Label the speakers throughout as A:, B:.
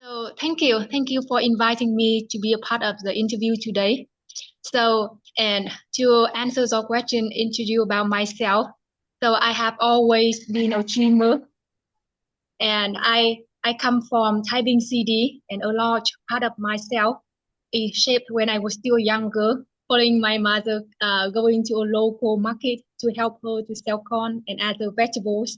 A: So thank you for inviting me to be a part of the interview today. And to answer your question, introduce about myself. So I have always been a dreamer, and I come from Thái Bình City, and a large part of myself is shaped when I was still younger, following my mother, going to a local market to help her to sell corn and other vegetables.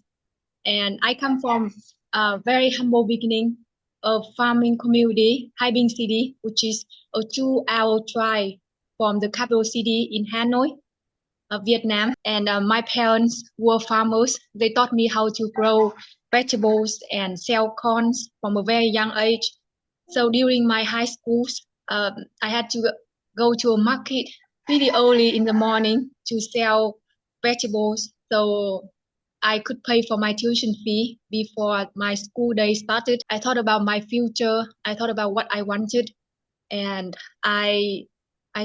A: And I come from a very humble beginning of farming community, Thái Bình City, which is a 2 hour drive from the capital city in Hanoi, Vietnam. And my parents were farmers. They taught me how to grow vegetables and sell corns from a very young age. So during my high schools, I had to go to a market pretty early in the morning to sell vegetables. So I could pay for my tuition fee before my school day started. I thought about my future. I thought about what I wanted, and I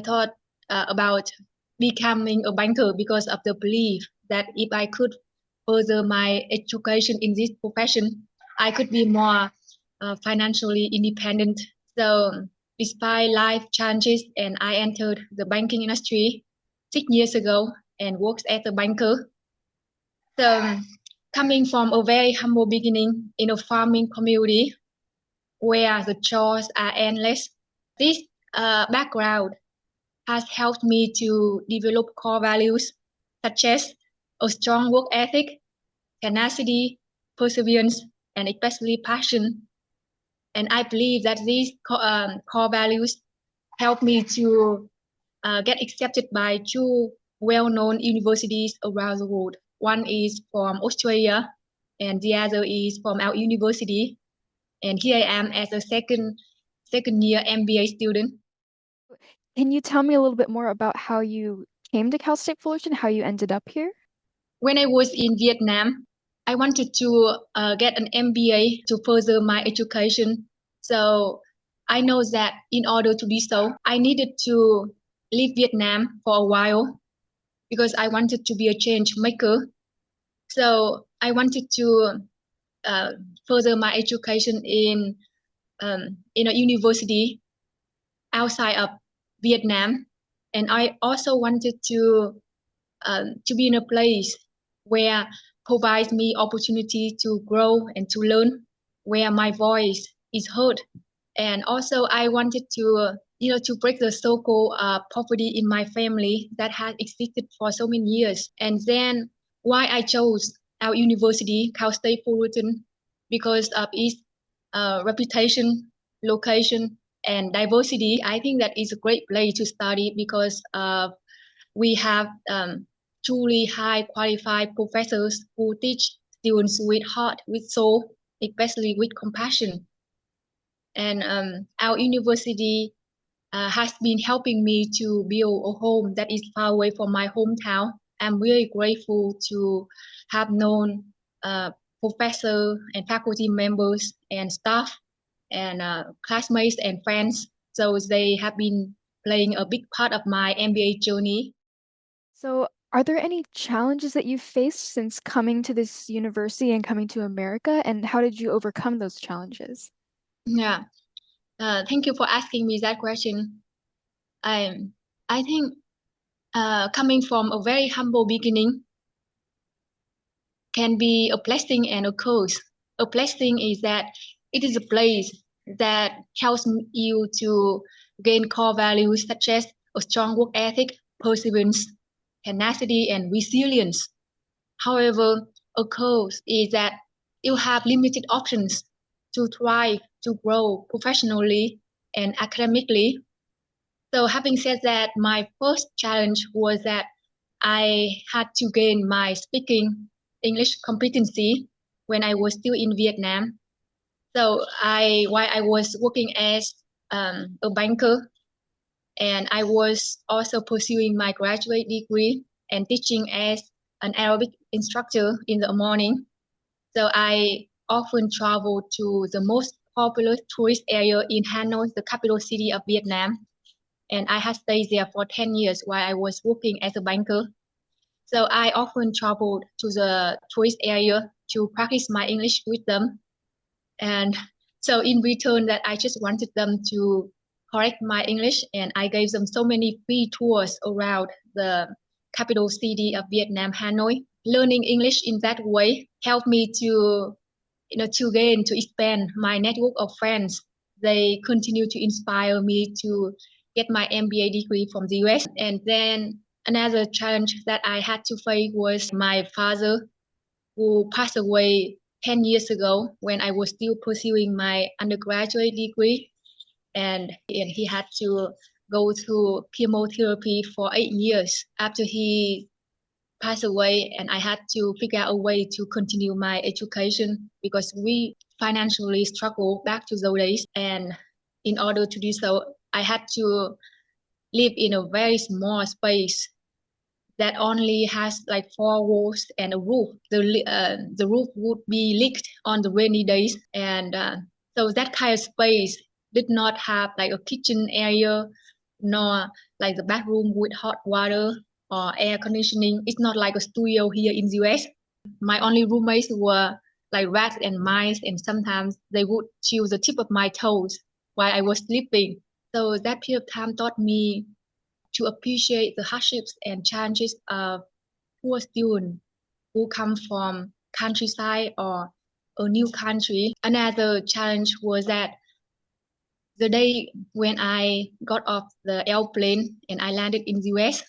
A: thought about becoming a banker because of the belief that if I could further my education in this profession, I could be more financially independent. So, despite life challenges, and I entered the banking industry 6 years ago and worked as a banker. So, coming from a very humble beginning in a farming community where the chores are endless, this background has helped me to develop core values such as a strong work ethic, tenacity, perseverance, and especially passion. And I believe that these core values help me to get accepted by two well-known universities around the world. One is from Australia, and the other is from our university. And here I am as a second year MBA student.
B: Can you tell me a little bit more about how you came to Cal State Fullerton, how you ended up here?
A: When I was in Vietnam, I wanted to get an MBA to further my education. So I know that in order to do so, I needed to leave Vietnam for a while because I wanted to be a change maker. So I wanted to uh, further my education in a university outside of Vietnam, and I also wanted to be in a place where provides me opportunity to grow and to learn, where my voice is heard. And also, I wanted to to break the so-called poverty in my family that had existed for so many years. And then why I chose our university, Cal State Fullerton, because of its reputation, location, and diversity. I think that is a great place to study because we have truly high qualified professors who teach students with heart, with soul, especially with compassion. And our university has been helping me to build a home that is far away from my hometown. I'm really grateful to have known professor and faculty members and staff and classmates and friends. So they have been playing a big part of my MBA journey.
B: So, are there any challenges that you've faced since coming to this university and coming to America, and how did you overcome those challenges?
A: Yeah, thank you for asking me that question. I I think coming from a very humble beginning can be a blessing and a curse. A blessing is that it is a place that helps you to gain core values such as a strong work ethic, perseverance, tenacity, and resilience. However, a curse is that you have limited options to thrive, to grow professionally and academically. So having said that, my first challenge was that I had to gain my speaking English competency when I was still in Vietnam. So while I was working as a banker, and I was also pursuing my graduate degree and teaching as an Arabic instructor in the morning. So I often travel to the most popular tourist area in Hanoi, the capital city of Vietnam, and I had stayed there for 10 years while I was working as a banker. So I often traveled to the tourist area to practice my English with them. And So in return that I just wanted them to correct my English, and I gave them so many free tours around the capital city of Vietnam, Hanoi. Learning English in that way helped me to expand my network of friends. They continue to inspire me to get my MBA degree from the US. And then another challenge that I had to face was my father, who passed away 10 years ago when I was still pursuing my undergraduate degree. And he had to go through chemotherapy for 8 years after he passed away, and I had to figure out a way to continue my education because we financially struggled back to those days. And in order to do so, I had to live in a very small space that only has like four walls and a roof. The roof would be leaked on the rainy days, and so that kind of space did not have like a kitchen area, nor like the bathroom with hot water or air conditioning. It's not like a studio here in the US. My only roommates were like rats and mice, and sometimes they would chew the tip of my toes while I was sleeping. So that period of time taught me to appreciate the hardships and challenges of poor students who come from countryside or a new country. Another challenge was that the day when I got off the airplane and I landed in the US,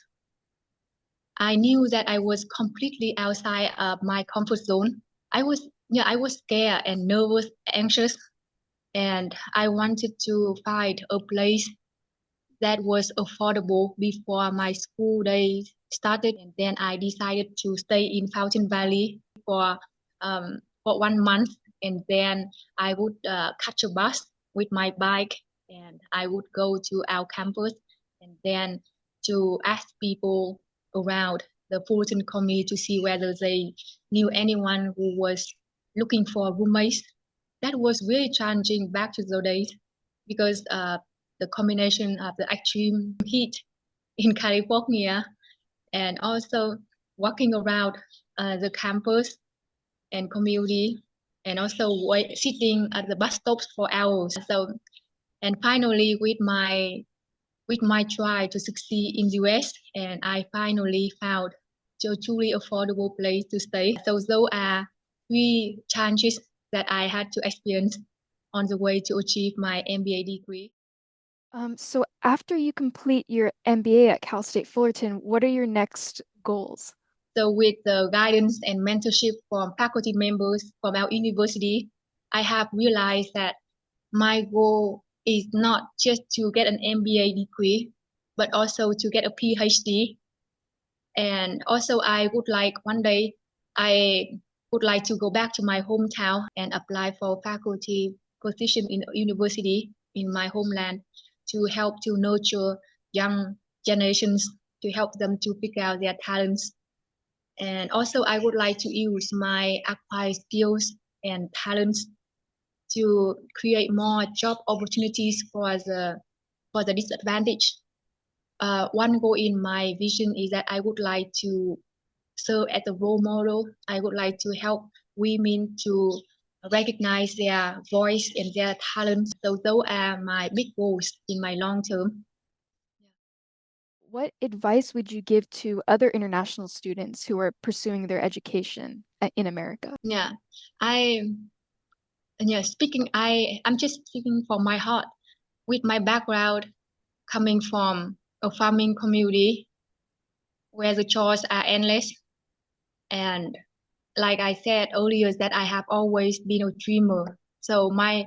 A: I knew that I was completely outside of my comfort zone. I was scared and nervous, anxious, and I wanted to find a place that was affordable before my school days started. And then I decided to stay in Fountain Valley for 1 month, and then I would catch a bus with my bike, and I would go to our campus, and then to ask people around the Fullerton community to see whether they knew anyone who was looking for roommates. That was really challenging back to those days because the combination of the extreme heat in California and also walking around the campus and community, and also sitting at the bus stops for hours. So, and finally, with my try to succeed in the US, and I finally found a truly affordable place to stay. So those are three challenges that I had to experience on the way to achieve my MBA degree.
B: So after you complete your MBA at Cal State Fullerton, what are your next goals?
A: So with the guidance and mentorship from faculty members from our university, I have realized that my goal is not just to get an MBA degree, but also to get a PhD. And also I would like one day, I would like to go back to my hometown and apply for faculty position in a university in my homeland to help to nurture young generations, to help them to figure out their talents. And also I would like to use my acquired skills and talents to create more job opportunities for the disadvantaged. One goal in my vision is that I would like to serve as a role model. I would like to help women to recognize their voice and their talents. So those are my big goals in my long term.
B: What advice would you give to other international students who are pursuing their education in America?
A: Yeah, I I'm just speaking from my heart. With my background coming from a farming community where the chores are endless, and like I said earlier, that I have always been a dreamer. So my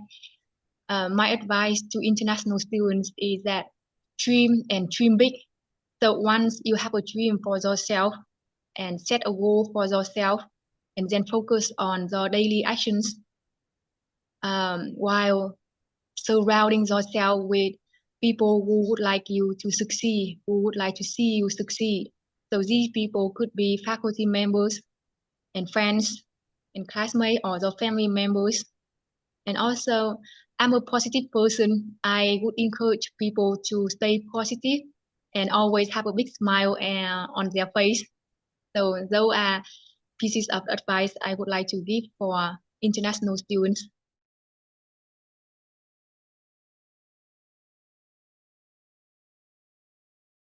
A: advice to international students is that dream and dream big. So once you have a dream for yourself and set a goal for yourself, and then focus on the daily actions, while surrounding yourself with people who would like you to succeed, who would like to see you succeed. So these people could be faculty members and friends and classmates or the family members. And also, I'm a positive person. I would encourage people to stay positive and always have a big smile on their face. So those are pieces of advice I would like to give for international students.